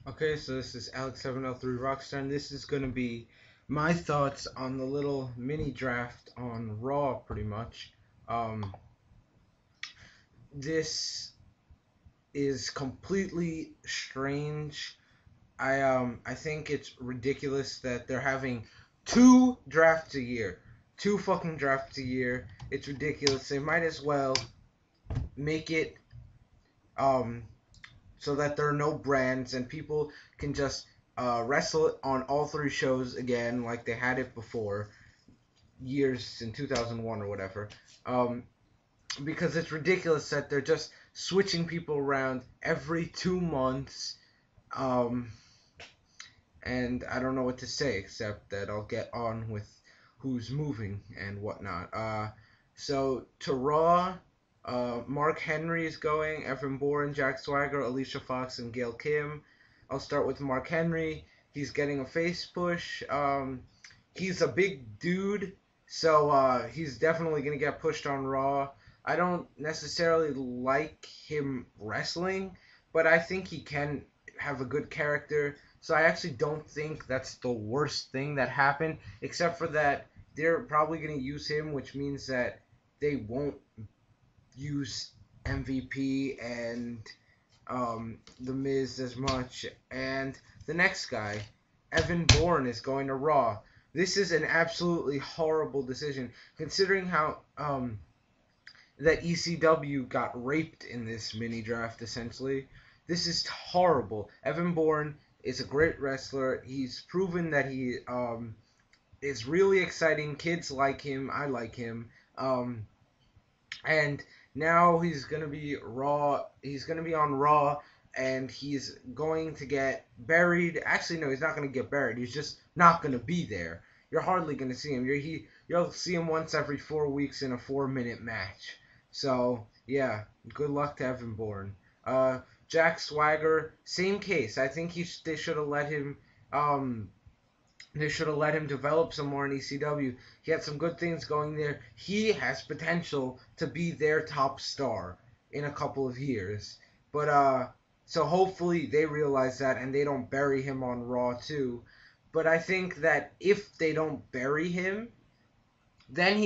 Okay, so this is Alex703 Rockstar, and this is going to be my thoughts on the little mini draft on Raw, pretty much. Um, this is completely strange. I think it's ridiculous that they're having two drafts a year, two fucking drafts a year. It's ridiculous. They might as well make it um so that there are no brands and people can just wrestle on all three shows again like they had it before years in 2001 or whatever. Um, because it's ridiculous that they're just switching people around every 2 months. Um, and I don't know what to say except that I'll get on with who's moving and whatnot. So to Raw, Mark Henry is going, Evan Bourne, Jack Swagger, Alicia Fox, and Gail Kim. I'll start with Mark Henry. He's getting a face push. He's a big dude, so he's definitely gonna get pushed on Raw. I don't necessarily like him wrestling, but I think he can have a good character. So I actually don't think that's the worst thing that happened, except for that they're probably going to use him, which means that they won't use MVP and The Miz as much. And the next guy, Evan Bourne, is going to Raw. This is an absolutely horrible decision, considering how that ECW got raped in this mini draft, essentially. This is horrible. Evan Bourne is a great wrestler. He's proven that he is really exciting. Kids like him. I like him. And now he's gonna be Raw. He's gonna be on Raw, and he's going to get buried. Actually, no, he's not gonna get buried. He's just not gonna be there. You're hardly gonna see him. You'll see him once every 4 weeks in a 4-minute match. So yeah, good luck to Evan Bourne. Jack Swagger, same case. I think they should have let him. They should have let him develop some more in ECW. He had some good things going there. He has potential to be their top star in a couple of years. But so hopefully they realize that and they don't bury him on Raw too. But I think that if they don't bury him, then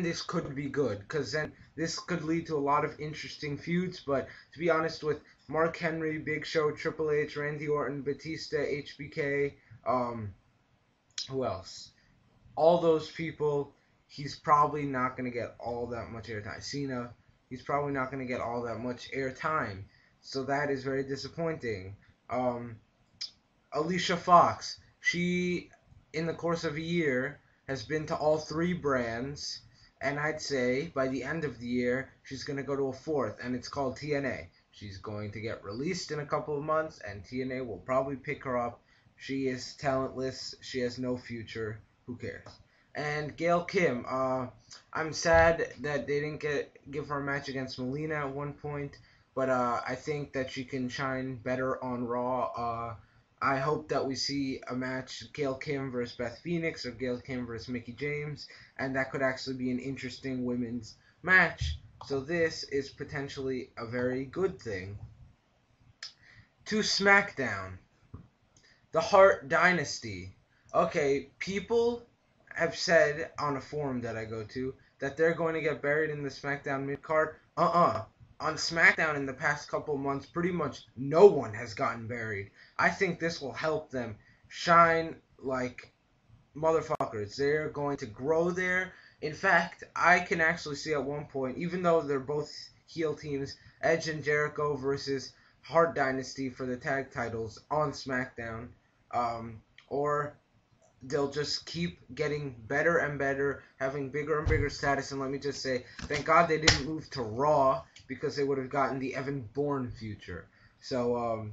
this could be good because then this could lead to a lot of interesting feuds. But to be honest, with Mark Henry, Big Show, Triple H, Randy Orton, Batista, HBK, who else? All those people, he's probably not going to get all that much airtime. Cena, he's probably not going to get all that much airtime. So that is very disappointing. Um, Alicia Fox, she, in the course of a year, has been to all three brands, and I'd say by the end of the year, she's going to go to a fourth, and it's called TNA. She's going to get released in a couple of months, and TNA will probably pick her up. She is talentless. She has no future. Who cares? And Gail Kim, I'm sad that they didn't give her a match against Melina at one point, but I think that she can shine better on Raw. I hope that we see a match, Gail Kim versus Beth Phoenix or Gail Kim versus Mickie James, and that could actually be an interesting women's match. So this is potentially a very good thing. To Smackdown, the Hart Dynasty. Okay, people have said on a forum that I go to that they're going to get buried in the SmackDown mid card. On SmackDown in the past couple of months, pretty much no one has gotten buried. I think this will help them shine like motherfuckers. They're going to grow there. In fact, I can actually see at one point, even though they're both heel teams, Edge and Jericho versus Hart Dynasty for the tag titles on SmackDown. Or they'll just keep getting better and better, having bigger and bigger status. And let me just say, thank God they didn't move to Raw because they would have gotten the Evan Bourne future. So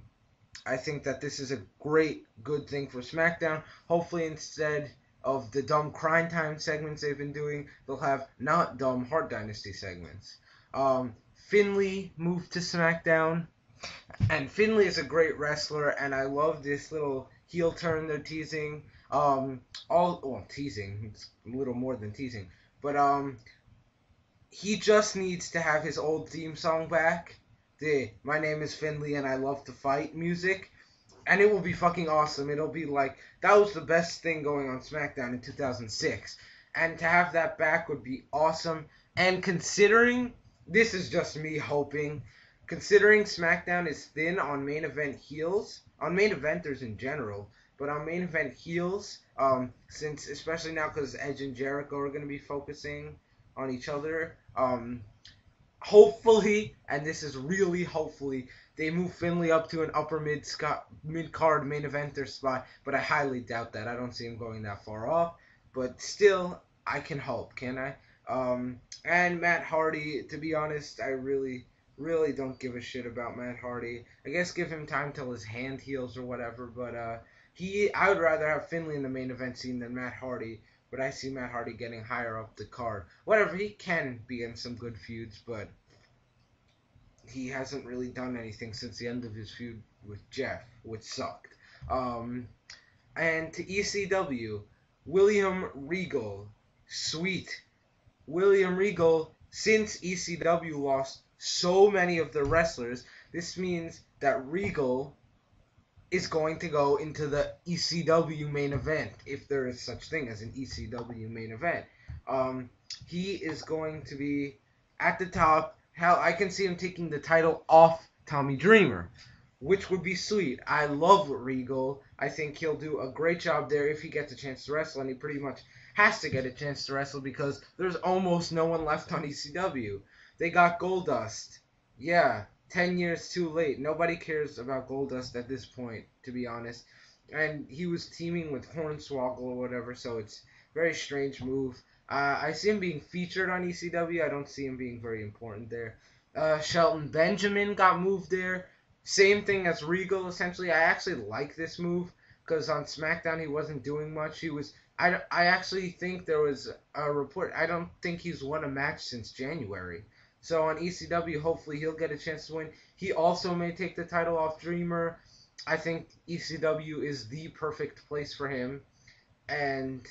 I think that this is a great, good thing for SmackDown. Hopefully, instead of the dumb Crime Time segments they've been doing, they'll have not dumb Hart Dynasty segments. Finlay moved to SmackDown. And Finlay is a great wrestler, and I love this little heel turn they're teasing. Teasing. It's a little more than teasing, but he just needs to have his old theme song back. The "My name is Finlay and I love to fight" music. and it will be fucking awesome. It'll be like, that was the best thing going on SmackDown in 2006. And to have that back would be awesome. And considering, this is just me hoping, considering SmackDown is thin on main event heels, on main eventers in general, but on main event heels, since, especially now because Edge and Jericho are going to be focusing on each other, hopefully, and this is really hopefully, they move Finlay up to an upper mid-card main eventer spot, but I highly doubt that. I don't see him going that far off, but still, I can hope, can I? And Matt Hardy, to be honest, I really don't give a shit about Matt Hardy. I guess give him time till his hand heals or whatever, but I would rather have Finlay in the main event scene than Matt Hardy, but I see Matt Hardy getting higher up the card. Whatever, he can be in some good feuds, but he hasn't really done anything since the end of his feud with Jeff, which sucked. And to ECW, William Regal. Sweet. William Regal, since ECW lost so many of their wrestlers, this means that Regal is going to go into the ECW main event, if there is such thing as an ECW main event. He is going to be at the top. Hell, I can see him taking the title off Tommy Dreamer, which would be sweet. I love Regal. I think he'll do a great job there if he gets a chance to wrestle, and he pretty much has to get a chance to wrestle because there's almost no one left on ECW. They got Goldust. Yeah, 10 years too late. Nobody cares about Goldust at this point, to be honest. And he was teaming with Hornswoggle or whatever, so it's a very strange move. I see him being featured on ECW. I don't see him being very important there. Shelton Benjamin got moved there. Same thing as Regal, essentially. I actually like this move because on SmackDown he wasn't doing much. He was. I actually think there was a report. I don't think he's won a match since January. So on ECW, hopefully he'll get a chance to win. He also may take the title off Dreamer. I think ECW is the perfect place for him. And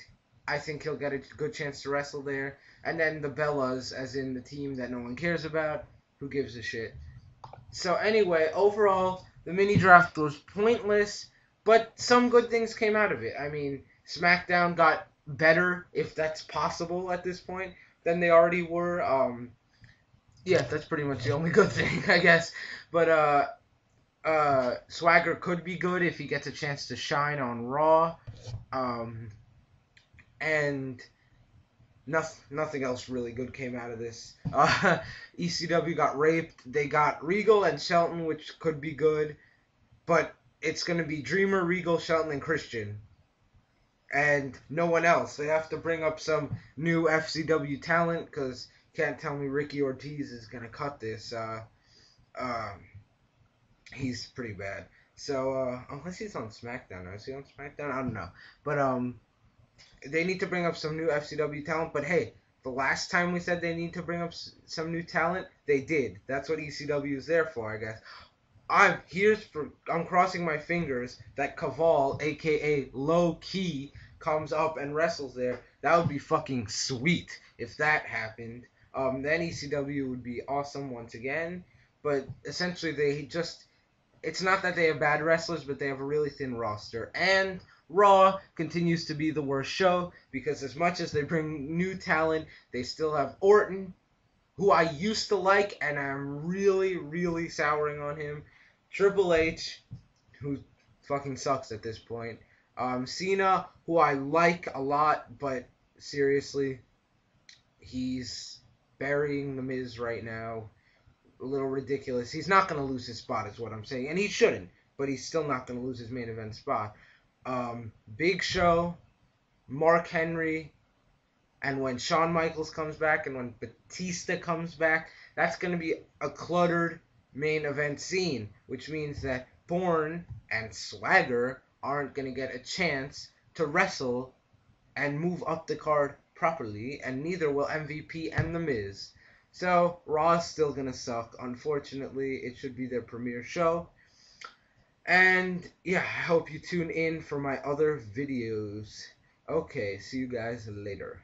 I think he'll get a good chance to wrestle there. And then the Bellas, as in the team that no one cares about. Who gives a shit? So anyway, overall, the mini draft was pointless. But some good things came out of it. I mean, SmackDown got better, if that's possible at this point, than they already were. Yeah, that's pretty much the only good thing, I guess. But Swagger could be good if he gets a chance to shine on Raw. And nothing else really good came out of this. ECW got raped. They got Regal and Shelton, which could be good. But it's going to be Dreamer, Regal, Shelton, and Christian. And no one else. They have to bring up some new FCW talent, because can't tell me Ricky Ortiz is going to cut this. He's pretty bad. So, unless he's on SmackDown. Is he on SmackDown? I don't know. But, they need to bring up some new FCW talent. But, hey, the last time we said they need to bring up some new talent, they did. That's what ECW is there for, I guess. I'm crossing my fingers that Kaval, a.k.a. Low Key, comes up and wrestles there. That would be fucking sweet if that happened. Then ECW would be awesome once again. But essentially, it's not that they have bad wrestlers, but they have a really thin roster. And Raw continues to be the worst show because as much as they bring new talent, they still have Orton, who I used to like, and I'm really souring on him. Triple H, who fucking sucks at this point. Cena, who I like a lot, but seriously, he's burying The Miz right now. A little ridiculous. He's not going to lose his spot is what I'm saying. And he shouldn't, but he's still not going to lose his main event spot. Big Show, Mark Henry, and when Shawn Michaels comes back and when Batista comes back, that's going to be a cluttered main event scene, which means that Bourne and Swagger aren't going to get a chance to wrestle and move up the card properly, and neither will MVP and The Miz. So, Raw is still going to suck. Unfortunately, it should be their premiere show. And, yeah, I hope you tune in for my other videos. Okay, see you guys later.